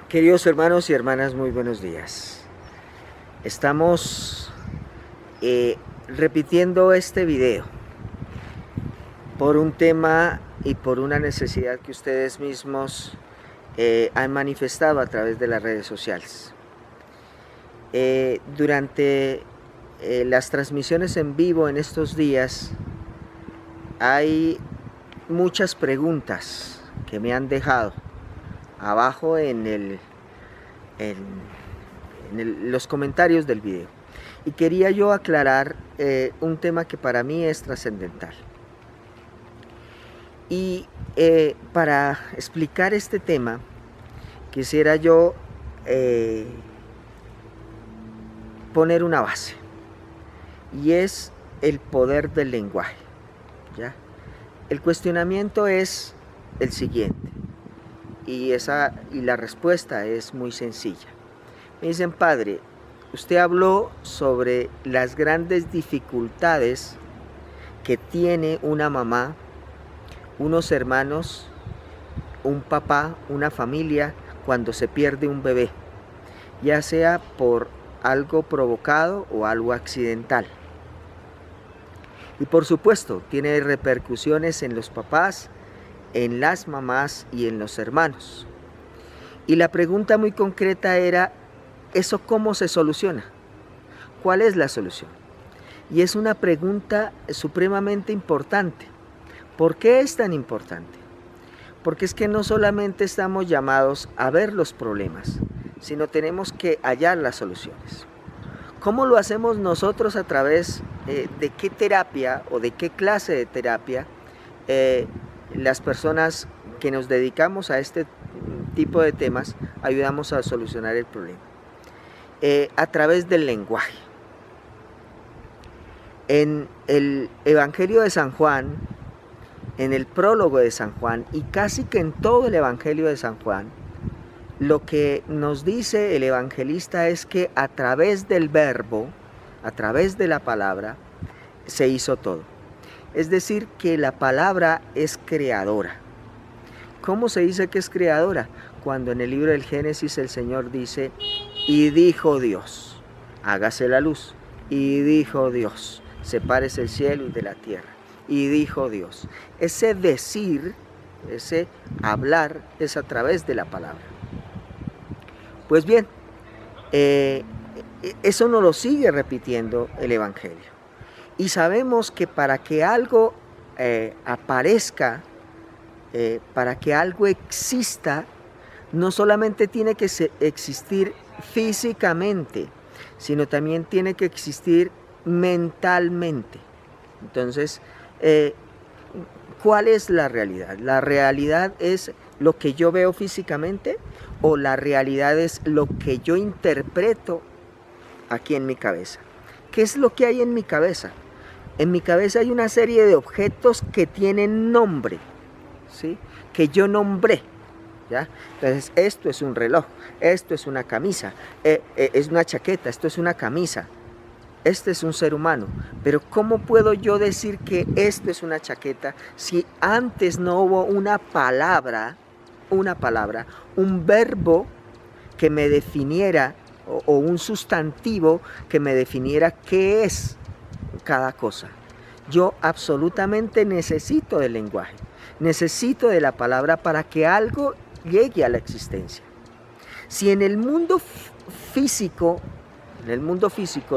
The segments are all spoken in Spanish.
Queridos hermanos y hermanas, muy buenos días. Estamos repitiendo este video por un tema y por una necesidad que ustedes mismos han manifestado a través de las redes sociales. Durante las transmisiones en vivo en estos días hay muchas preguntas que me han dejado abajo en los comentarios del video, y quería yo aclarar un tema que para mí es trascendental. Y para explicar este tema quisiera yo poner una base, y es el poder del lenguaje, ¿ya? El cuestionamiento es el siguiente, y la respuesta es muy sencilla. Me dicen: padre, usted habló sobre las grandes dificultades que tiene una mamá, unos hermanos, un papá, una familia cuando se pierde un bebé, ya sea por algo provocado o algo accidental. Y por supuesto, tiene repercusiones en los papás, en las mamás y en los hermanos. Y la pregunta muy concreta era: ¿eso cómo se soluciona? ¿Cuál es la solución? Y es una pregunta supremamente importante. ¿Por qué es tan importante? Porque es que no solamente estamos llamados a ver los problemas, sino tenemos que hallar las soluciones. ¿Cómo lo hacemos nosotros? A través de qué terapia o de qué clase de terapia las personas que nos dedicamos a este tipo de temas ayudamos a solucionar el problema. A través del lenguaje. En el Evangelio de San Juan, en el prólogo de San Juan, y casi que en todo el Evangelio de San Juan, lo que nos dice el evangelista es que a través del verbo, a través de la palabra, se hizo todo. Es decir, que la palabra es creadora. ¿Cómo se dice que es creadora? Cuando en el libro del Génesis el Señor dice: y dijo Dios, hágase la luz. Y dijo Dios, sepárese el cielo y de la tierra. Y dijo Dios. Ese decir, ese hablar, es a través de la palabra. Pues bien, eso nos lo sigue repitiendo el Evangelio. Y sabemos que para que algo aparezca, para que algo exista, no solamente tiene que existir físicamente, sino también tiene que existir mentalmente. Entonces, ¿cuál es la realidad? ¿La realidad es lo que yo veo físicamente, o la realidad es lo que yo interpreto aquí en mi cabeza? ¿Qué es lo que hay en mi cabeza? En mi cabeza hay una serie de objetos que tienen nombre, ¿sí? Que yo nombré, ¿ya? Entonces, esto es un reloj, esto es una camisa, es una chaqueta, esto es una camisa, este es un ser humano. Pero ¿cómo puedo yo decir que esto es una chaqueta si antes no hubo una palabra, un verbo que me definiera, o un sustantivo que me definiera qué es cada cosa? Yo absolutamente necesito del lenguaje, necesito de la palabra para que algo llegue a la existencia. Si en el mundo físico,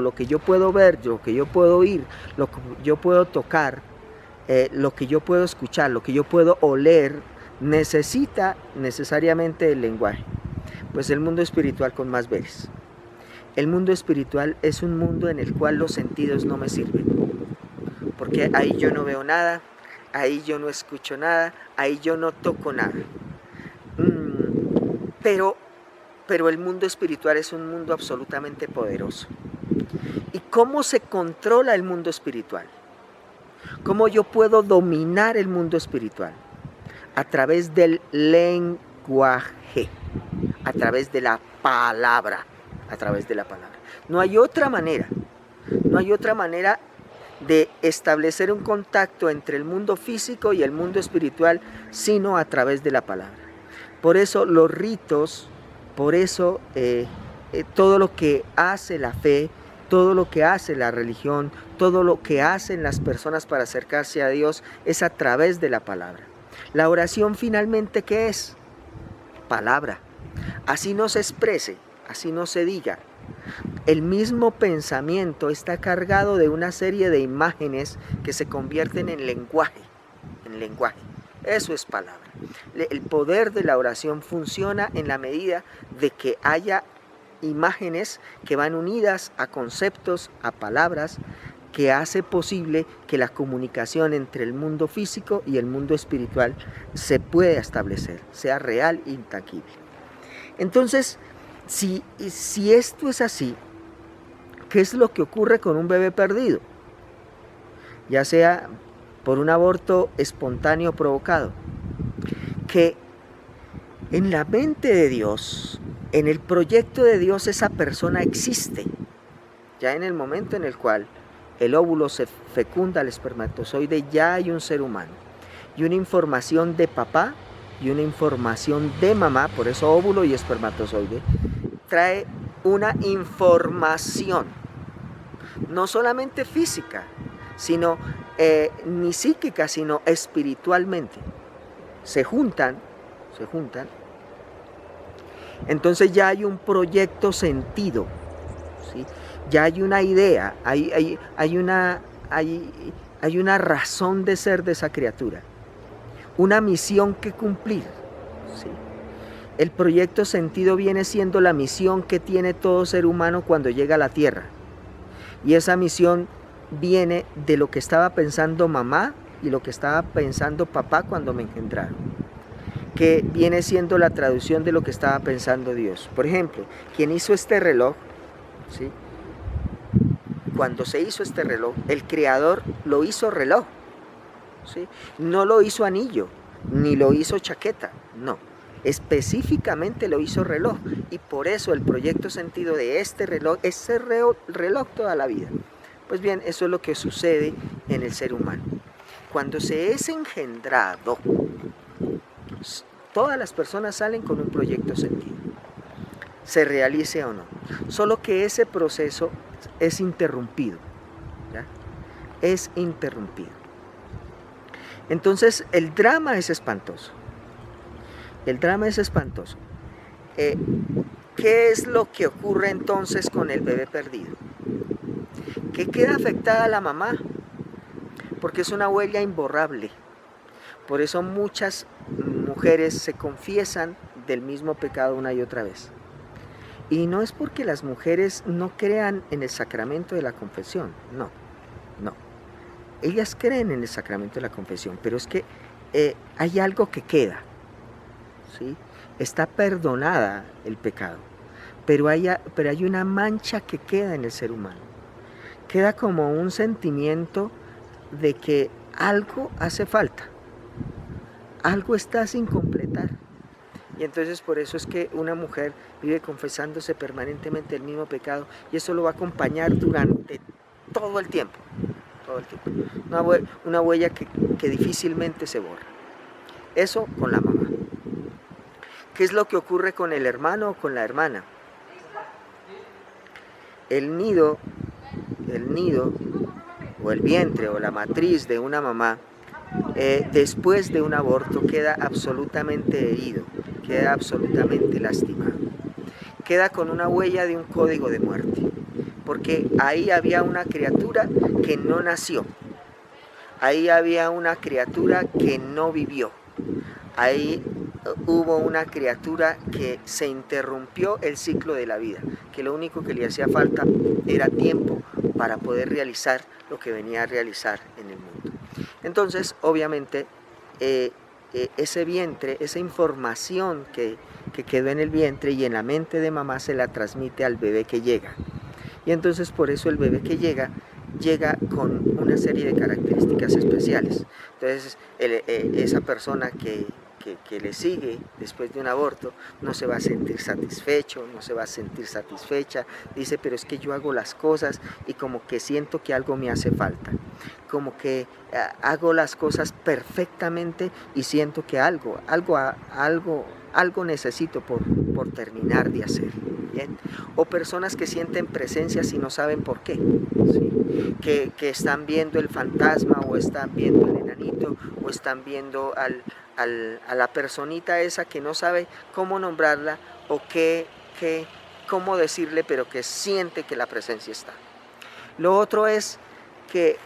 lo que yo puedo ver, lo que yo puedo oír, lo que yo puedo tocar, lo que yo puedo escuchar, lo que yo puedo oler, necesita necesariamente el lenguaje, pues el mundo espiritual con más veres. El mundo espiritual es un mundo en el cual los sentidos no me sirven, porque ahí yo no veo nada, ahí yo no escucho nada, ahí yo no toco nada. Pero el mundo espiritual es un mundo absolutamente poderoso. ¿Y cómo se controla el mundo espiritual? ¿Cómo yo puedo dominar el mundo espiritual? A través del lenguaje, a través de la palabra, No hay otra manera, de establecer un contacto entre el mundo físico y el mundo espiritual, sino a través de la palabra. Por eso los ritos Por eso todo lo que hace la fe, todo lo que hace la religión, todo lo que hacen las personas para acercarse a Dios es a través de la palabra. La oración finalmente, ¿qué es? Palabra. Así no se exprese, así no se diga. El mismo pensamiento está cargado de una serie de imágenes que se convierten en lenguaje. Eso es palabra. El poder de la oración funciona en la medida de que haya imágenes que van unidas a conceptos, a palabras, que hace posible que la comunicación entre el mundo físico y el mundo espiritual se pueda establecer, sea real e intangible. Entonces, si esto es así, ¿qué es lo que ocurre con un bebé perdido? Ya sea por un aborto espontáneo provocado. Que en la mente de Dios, en el proyecto de Dios, esa persona existe. Ya en el momento en el cual el óvulo se fecunda al espermatozoide, ya hay un ser humano. Y una información de papá y una información de mamá, por eso óvulo y espermatozoide, trae una información, no solamente física, sino ni psíquica, sino espiritualmente. Se juntan, entonces ya hay un proyecto sentido, ¿sí? Ya hay una idea, hay una razón de ser de esa criatura, una misión que cumplir, ¿sí? El proyecto sentido viene siendo la misión que tiene todo ser humano cuando llega a la tierra, y esa misión viene de lo que estaba pensando mamá y lo que estaba pensando papá cuando me engendraron, que viene siendo la traducción de lo que estaba pensando Dios. Por ejemplo, quien hizo este reloj, ¿sí? Cuando se hizo este reloj, el creador lo hizo reloj, ¿sí? No lo hizo anillo, ni lo hizo chaqueta, no. Específicamente lo hizo reloj, y por eso el proyecto sentido de este reloj es ser reloj toda la vida. Pues bien, eso es lo que sucede en el ser humano. Cuando se es engendrado, todas las personas salen con un proyecto sentido, se realice o no. Solo que ese proceso es interrumpido, ¿ya? Es interrumpido. Entonces el drama es espantoso. El drama es espantoso. ¿Qué es lo que ocurre entonces con el bebé perdido? Que queda afectada la mamá, porque es una huella imborrable. Por eso muchas mujeres se confiesan del mismo pecado una y otra vez. Y no es porque las mujeres no crean en el sacramento de la confesión, no. Ellas creen en el sacramento de la confesión, pero es que hay algo que queda, ¿sí? Está perdonada el pecado, pero hay una mancha que queda en el ser humano. Queda como un sentimiento de que algo hace falta, algo está sin completar. Y entonces por eso es que una mujer vive confesándose permanentemente el mismo pecado, y eso lo va a acompañar durante todo el tiempo. Una huella que difícilmente se borra. Eso con la mamá. ¿Qué es lo que ocurre con el hermano o con la hermana? El nido o el vientre o la matriz de una mamá después de un aborto queda absolutamente herido, queda absolutamente lastimado, queda con una huella de un código de muerte, porque ahí había una criatura que no nació, ahí había una criatura que no vivió, ahí hubo una criatura que se interrumpió el ciclo de la vida, que lo único que le hacía falta era tiempo para poder realizar lo que venía a realizar en el mundo. Entonces, obviamente, ese vientre, esa información que quedó en el vientre y en la mente de mamá se la transmite al bebé que llega. Y entonces por eso el bebé que llega con una serie de características especiales. Entonces, esa persona que que le sigue después de un aborto no se va a sentir satisfecho, no se va a sentir satisfecha. Dice, pero es que yo hago las cosas y como que siento que algo me hace falta. Como que hago las cosas perfectamente y siento que algo necesito por terminar de hacer. ¿Bien? O personas que sienten presencias y no saben por qué, ¿sí? Que están viendo el fantasma o están viendo el enanito o están viendo a la personita esa que no sabe cómo nombrarla o cómo decirle, pero que siente que la presencia está. Lo otro es que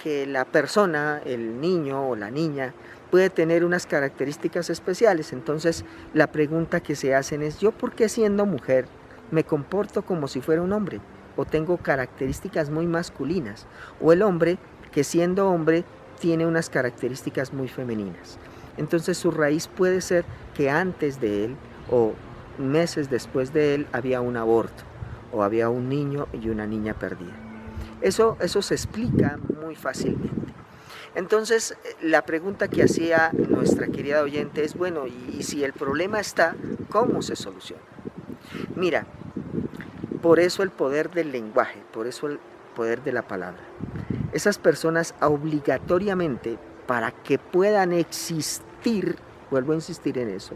la persona, el niño o la niña, puede tener unas características especiales. Entonces la pregunta que se hacen es, ¿yo por qué siendo mujer me comporto como si fuera un hombre? O tengo características muy masculinas. O el hombre que siendo hombre tiene unas características muy femeninas. Entonces su raíz puede ser que antes de él o meses después de él había un aborto o había un niño y una niña perdida. Eso se explica muy fácilmente. Entonces, la pregunta que hacía nuestra querida oyente es, bueno, y si el problema está, ¿cómo se soluciona? Mira, por eso el poder del lenguaje, por eso el poder de la palabra. Esas personas obligatoriamente, para que puedan existir, vuelvo a insistir en eso,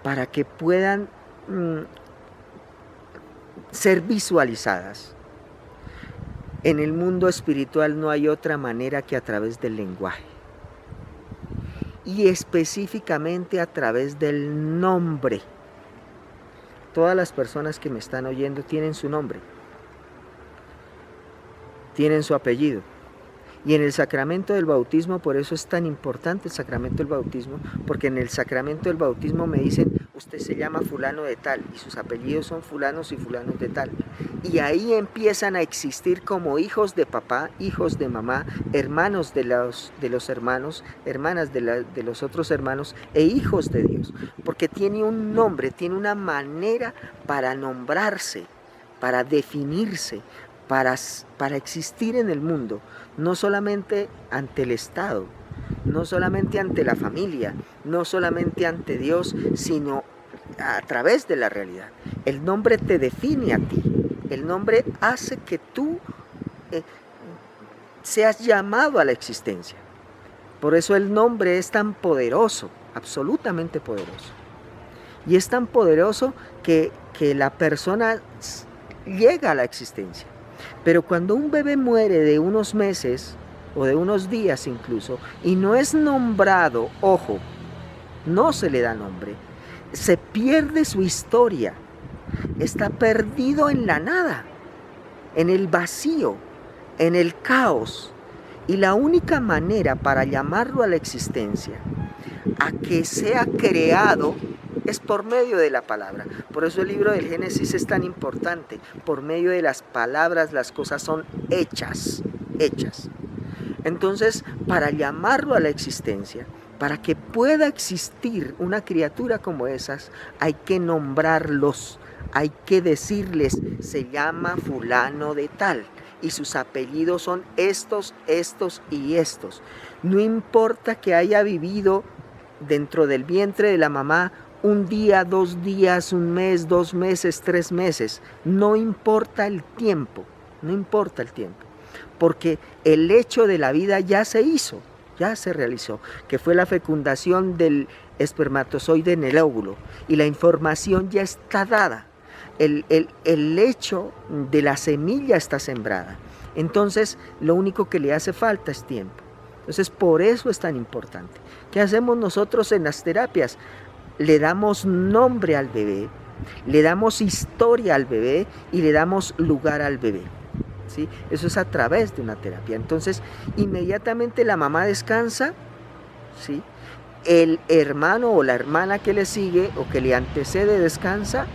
para que puedan ser visualizadas, en el mundo espiritual no hay otra manera que a través del lenguaje. Y específicamente a través del nombre. Todas las personas que me están oyendo tienen su nombre. Tienen su apellido. Y en el sacramento del bautismo, por eso es tan importante el sacramento del bautismo, porque en el sacramento del bautismo me dicen, usted se llama fulano de tal, y sus apellidos son fulanos y fulanos de tal. Y ahí empiezan a existir como hijos de papá, hijos de mamá, hermanos de los hermanos, hermanas de los otros hermanos, e hijos de Dios. Porque tiene un nombre, tiene una manera para nombrarse, para definirse, para existir en el mundo, no solamente ante el Estado, no solamente ante la familia, no solamente ante Dios, sino a través de la realidad. El nombre te define a ti, el nombre hace que tú seas llamado a la existencia. Por eso el nombre es tan poderoso, absolutamente poderoso. Y es tan poderoso que la persona llega a la existencia. Pero cuando un bebé muere de unos meses o de unos días incluso y no es nombrado, ojo, no se le da nombre, se pierde su historia, está perdido en la nada, en el vacío, en el caos. Y la única manera para llamarlo a la existencia, a que sea creado, es por medio de la palabra. Por eso el libro del Génesis es tan importante. Por medio de las palabras las cosas son hechas. Entonces, para llamarlo a la existencia, para que pueda existir una criatura como esas, hay que nombrarlos, hay que decirles, se llama fulano de tal, y sus apellidos son estos, estos y estos. No importa que haya vivido dentro del vientre de la mamá un día, 2 días, 1 mes, 2 meses, 3 meses, no importa el tiempo, porque el hecho de la vida ya se hizo, ya se realizó, que fue la fecundación del espermatozoide en el óvulo, y la información ya está dada, el hecho de la semilla está sembrada, entonces lo único que le hace falta es tiempo. Entonces por eso es tan importante. ¿Qué hacemos nosotros en las terapias? Le damos nombre al bebé, le damos historia al bebé y le damos lugar al bebé, ¿sí? Eso es a través de una terapia. Entonces, inmediatamente la mamá descansa, ¿sí? El hermano o la hermana que le sigue o que le antecede descansa,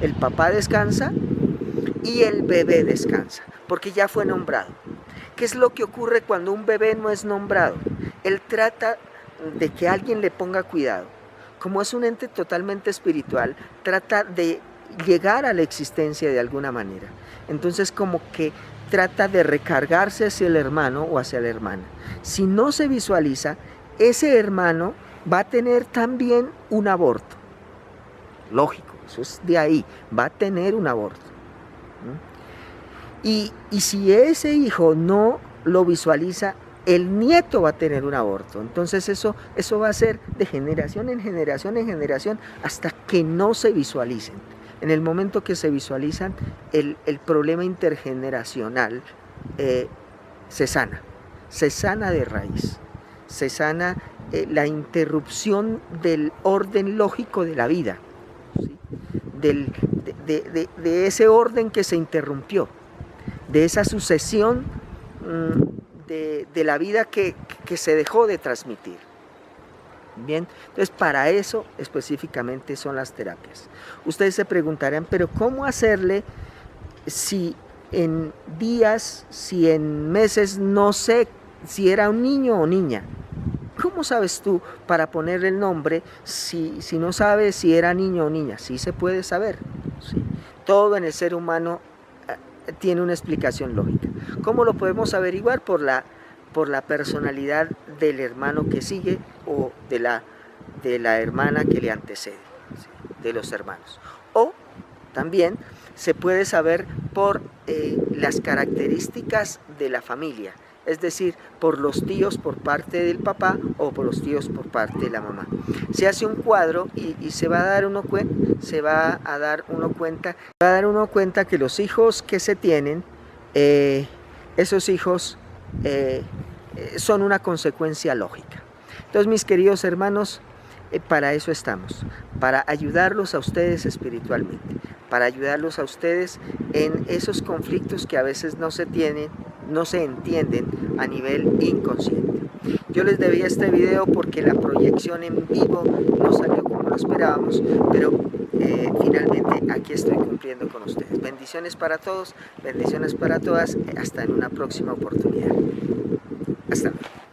el papá descansa y el bebé descansa, porque ya fue nombrado. ¿Qué es lo que ocurre cuando un bebé no es nombrado? Él trata de que alguien le ponga cuidado. Como es un ente totalmente espiritual, trata de llegar a la existencia de alguna manera. Entonces como que trata de recargarse hacia el hermano o hacia la hermana. Si no se visualiza, ese hermano va a tener también un aborto. Lógico, eso es de ahí, va a tener un aborto. Y si ese hijo no lo visualiza, el nieto va a tener un aborto. Entonces eso va a ser de generación en generación en generación hasta que no se visualicen. En el momento que se visualizan, el problema intergeneracional se sana de raíz, se sana la interrupción del orden lógico de la vida, ¿sí? de ese orden que se interrumpió, de esa sucesión de la vida que se dejó de transmitir. Bien, entonces para eso específicamente son las terapias. Ustedes se preguntarán, pero ¿cómo hacerle si en días, si en meses no sé si era un niño o niña? ¿Cómo sabes tú para ponerle el nombre si no sabes si era niño o niña? Sí se puede saber, ¿sí? Todo en el ser humano tiene una explicación lógica. ¿Cómo lo podemos averiguar? Por la personalidad del hermano que sigue o de la hermana que le antecede, ¿sí? De los hermanos. O también se puede saber por las características de la familia, es decir, por los tíos por parte del papá o por los tíos por parte de la mamá. Se hace un cuadro y se va a dar uno cuenta que los hijos que se tienen, esos hijos son una consecuencia lógica. Entonces, mis queridos hermanos, para eso estamos, para ayudarlos a ustedes espiritualmente, para ayudarlos a ustedes en esos conflictos que a veces no se entienden a nivel inconsciente. Yo les debía este video porque la proyección en vivo no salió como lo esperábamos, pero finalmente aquí estoy cumpliendo con ustedes. Bendiciones para todos, bendiciones para todas, hasta en una próxima oportunidad. Hasta luego.